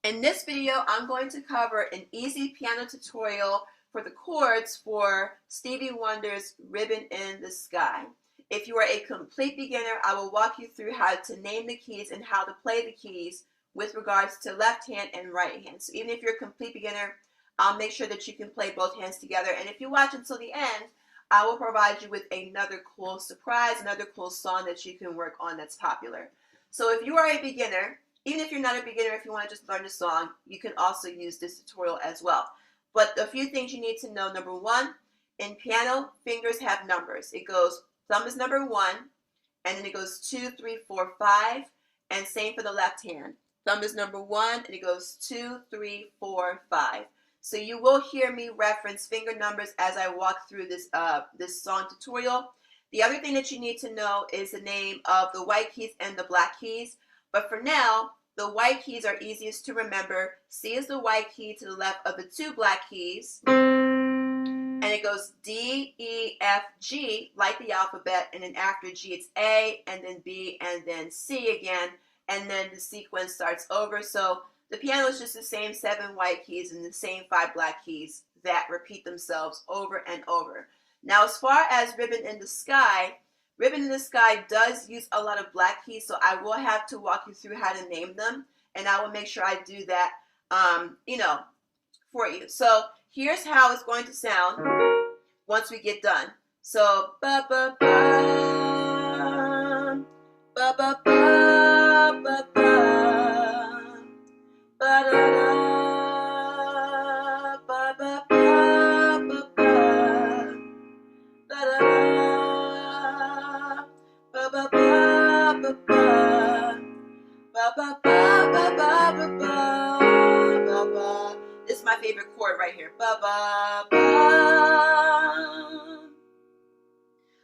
In this video, I'm going to cover an easy piano tutorial for the chords for Stevie Wonder's Ribbon in the Sky. If you are a complete beginner, I will walk you through how to name the keys and how to play the keys with regards to left hand and right hand. So even if you're a complete beginner, I'll make sure that you can play both hands together. And if you watch until the end, I will provide you with another cool surprise, another cool song that you can work on that's popular. So if you are a beginner, even if you're not a beginner, if you want to just learn the song, you can also use this tutorial as well. But a few things you need to know. Number one, in piano, fingers have numbers. It goes, thumb is number 1, and then it goes 2, 3, 4, 5, and same for the left hand. Thumb is number 1, and it goes 2, 3, 4, 5. So you will hear me reference finger numbers as I walk through this song tutorial. The other thing that you need to know is the name of the white keys and the black keys. But for now, the white keys are easiest to remember. C is the white key to the left of the 2 black keys. And it goes D, E, F, G, like the alphabet. And then after G, it's A, and then B, and then C again. And then the sequence starts over. So the piano is just the same 7 white keys and the same 5 black keys that repeat themselves over and over. Now, as far as Ribbon in the Sky, Ribbon in the Sky does use a lot of black keys, so I will have to walk you through how to name them, and I will make sure I do that, for you. So here's how it's going to sound once we get done. So ba ba ba ba ba ba ba ba ba da ba ba ba ba ba da ba ba ba ba ba ba ba ba ba ba ba. This is my favorite chord right here. Ba ba ba.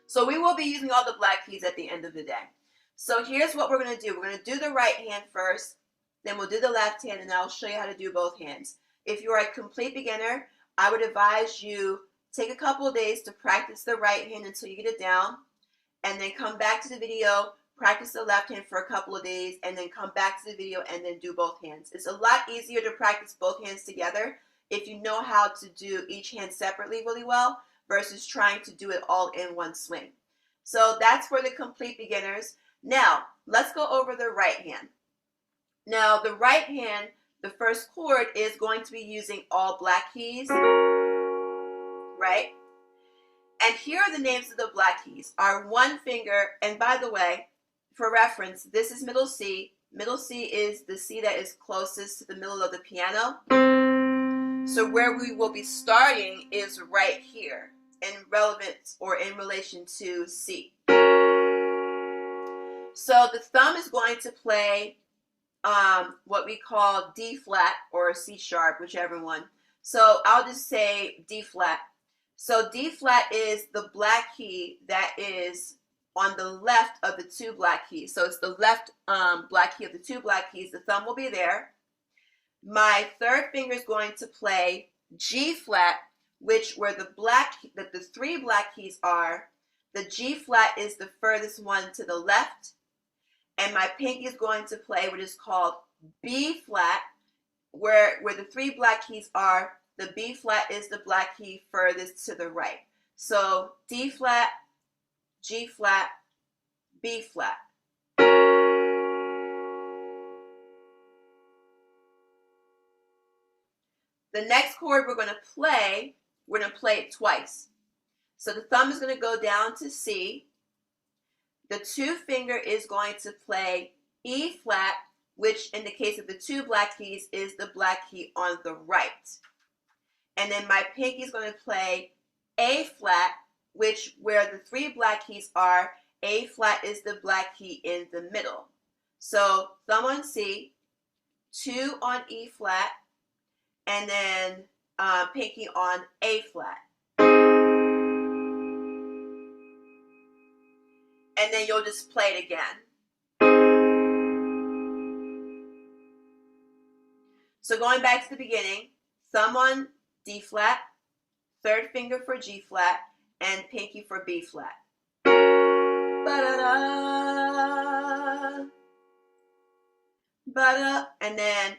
So we will be using all the black keys at the end of the day. So here's what we're going to do. We're going to do the right hand first, then we'll do the left hand, and I'll show you how to do both hands. If you're a complete beginner, I would advise you take a couple of days to practice the right hand until you get it down, and then come back to the video, practice the left hand for a couple of days, and then come back to the video and then do both hands. It's a lot easier to practice both hands together if you know how to do each hand separately really well versus trying to do it all in one swing. So that's for the complete beginners. Now, let's go over the right hand. Now, the right hand, the first chord is going to be using all black keys, right? And here are the names of the black keys. Our 1 finger, and by the way, for reference, this is middle C. Middle C is the C that is closest to the middle of the piano. So where we will be starting is right here in relevance or in relation to C. So the thumb is going to play what we call D flat or C sharp, whichever one. So I'll just say D flat. So D flat is the black key that is on the left of the 2 black keys. So it's the left black key of the 2 black keys. The thumb will be there. My third finger is going to play G flat, which where the 3 black keys are. The G flat is the furthest one to the left. And my pinky is going to play what is called B flat, where the 3 black keys are. The B flat is the black key furthest to the right. So D flat, G flat, B flat. The next chord we're going to play it twice. So the thumb is going to go down to C. The 2 finger is going to play E flat, which in the case of the 2 black keys is the black key on the right. And then my pinky is going to play A flat, which where the 3 black keys are, A flat is the black key in the middle. So thumb on C, 2 on E flat, and then pinky on A flat. And then you'll just play it again. So going back to the beginning, thumb on D flat, third finger for G flat, and pinky for B flat. Ba-da-da, ba-da, and then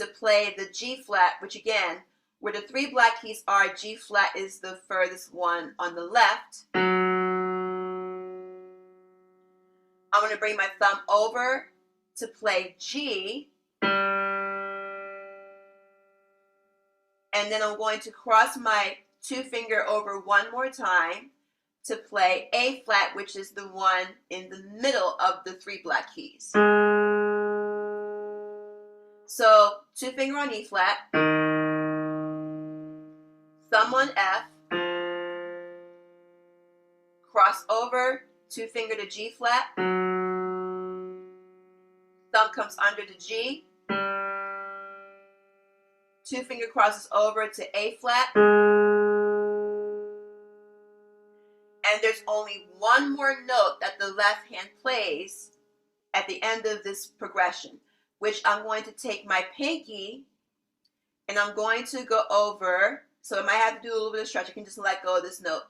to play the G flat, which again, where the 3 black keys are, G flat is the furthest one on the left. I'm going to bring my thumb over to play G. And then I'm going to cross my 2 finger over one more time to play A flat, which is the one in the middle of the 3 black keys. So 2 finger on E flat, thumb on F, cross over, 2 finger to G flat, thumb comes under to G, 2 finger crosses over to A flat, and there's only one more note that the left hand plays at the end of this progression, which I'm going to take my pinky and I'm going to go over, so I might have to do a little bit of stretch, I can just let go of this note,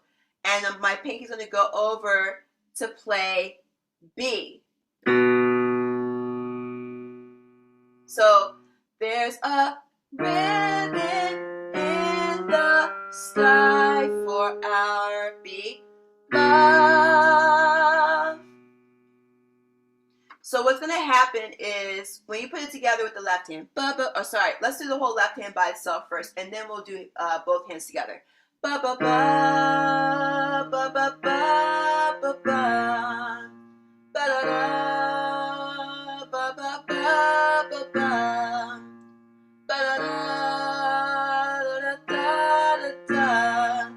and my pinky's going to go over to play B. So there's a ribbon in the sky for our beloved. So what's going to happen is when you put it together with the left hand, let's do the whole left hand by itself first, and then we'll do both hands together. Ba ba ba ba ba ba ba ba ba da da ba ba ba ba ba ba da da da da da.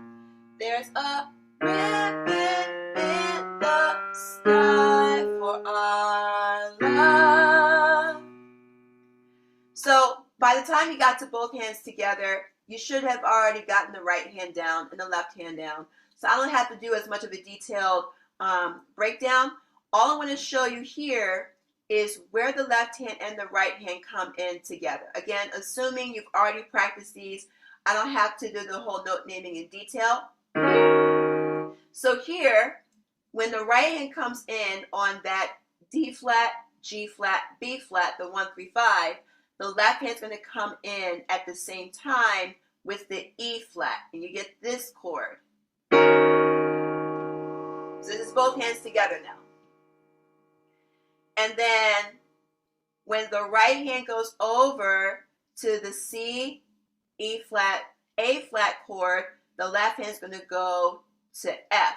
There's a ribbon in the sky for our love. So by the time you got to both hands together, you should have already gotten the right hand down and the left hand down. So I don't have to do as much of a detailed breakdown. All I want to show you here is where the left hand and the right hand come in together. Again, assuming you've already practiced these, I don't have to do the whole note naming in detail. So here, when the right hand comes in on that D flat, G flat, B flat, the 1, 3, 5, the left hand's going to come in at the same time with the E flat, and you get this chord. So this is both hands together now. And then when the right hand goes over to the C, E flat, A flat chord, the left hand's going to go to F.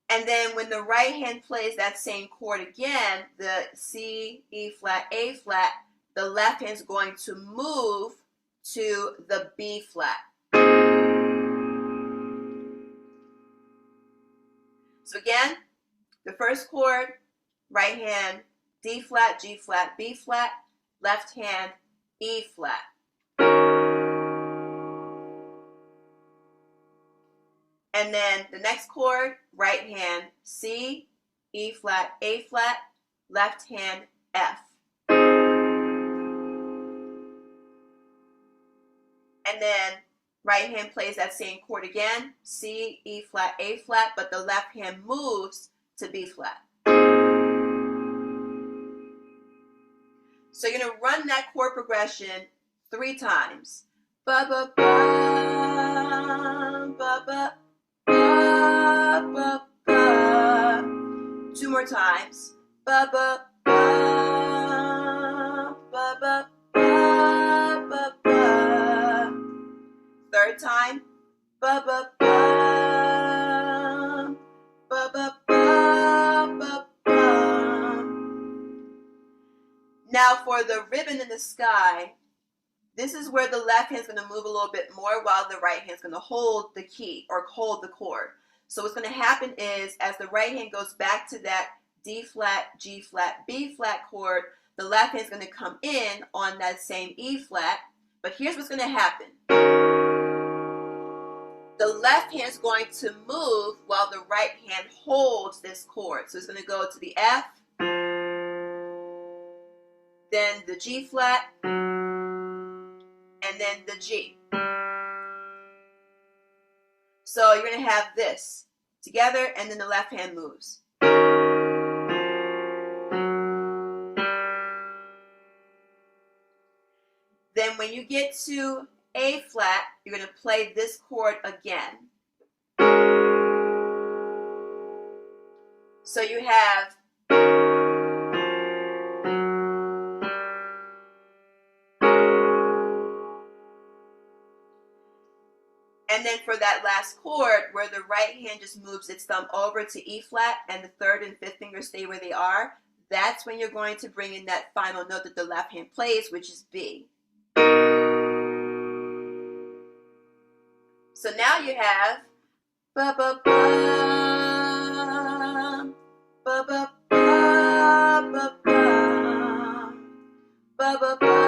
And then when the right hand plays that same chord again, the C, E flat, A flat, the left hand's going to move to the B flat. So again, the first chord, right hand, D flat, G flat, B flat, left hand, E flat. And then the next chord, right hand, C, E flat, A flat, left hand, F. And then right hand plays that same chord again, C, E flat, A flat, but the left hand moves to B flat. So you're going to run that chord progression 3 times. Ba ba ba ba ba. Ba, ba, ba. 2 more times. Ba, ba, ba, ba, ba, ba, ba, ba. 3rd time. Ba, ba, ba, ba, ba, ba, ba, ba. Now for the ribbon in the sky, this is where the left hand's going to move a little bit more while the right hand's going to hold the key or hold the chord. So what's going to happen is as the right hand goes back to that D flat, G flat, B flat chord, the left hand's going to come in on that same E flat. But here's what's going to happen. The left hand's going to move while the right hand holds this chord. So it's going to go to the F, then the G flat, and then the G. So you're going to have this together, and then the left hand moves. when you get to A flat, you're going to play this chord again. So you have and then for that last chord where the right hand just moves its thumb over to E flat and the third and fifth finger stay where they are, that's when you're going to bring in that final note that the left hand plays, which is B. So now you have ba ba ba ba ba ba ba ba ba ba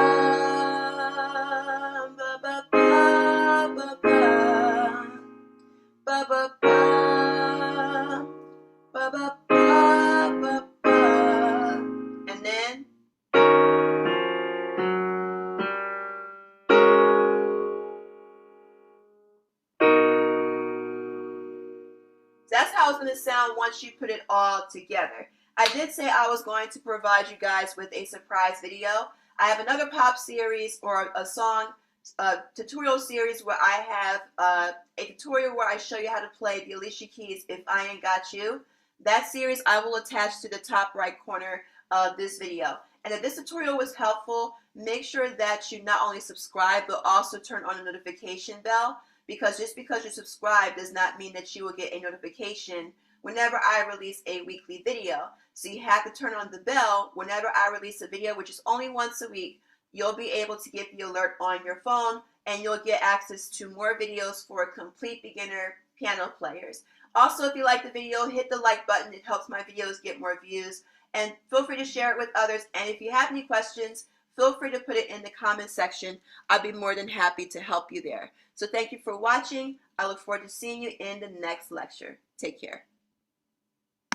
and then that's how it's going to sound once you put it all together. I did say I was going to provide you guys with a surprise video. I have another pop series or a song tutorial series where I have a tutorial where I show you how to play the Alicia Keys If I Ain't Got You. That series I will attach to the top right corner of this video. And if this tutorial was helpful, make sure that you not only subscribe but also turn on the notification bell, because just because you subscribe does not mean that you will get a notification whenever I release a weekly video. So you have to turn on the bell whenever I release a video, which is only once a week. You'll be able to get the alert on your phone, and you'll get access to more videos for complete beginner piano players. Also, if you like the video, hit the like button. It helps my videos get more views. And feel free to share it with others. And if you have any questions, feel free to put it in the comment section. I'll be more than happy to help you there. So thank you for watching. I look forward to seeing you in the next lecture. Take care.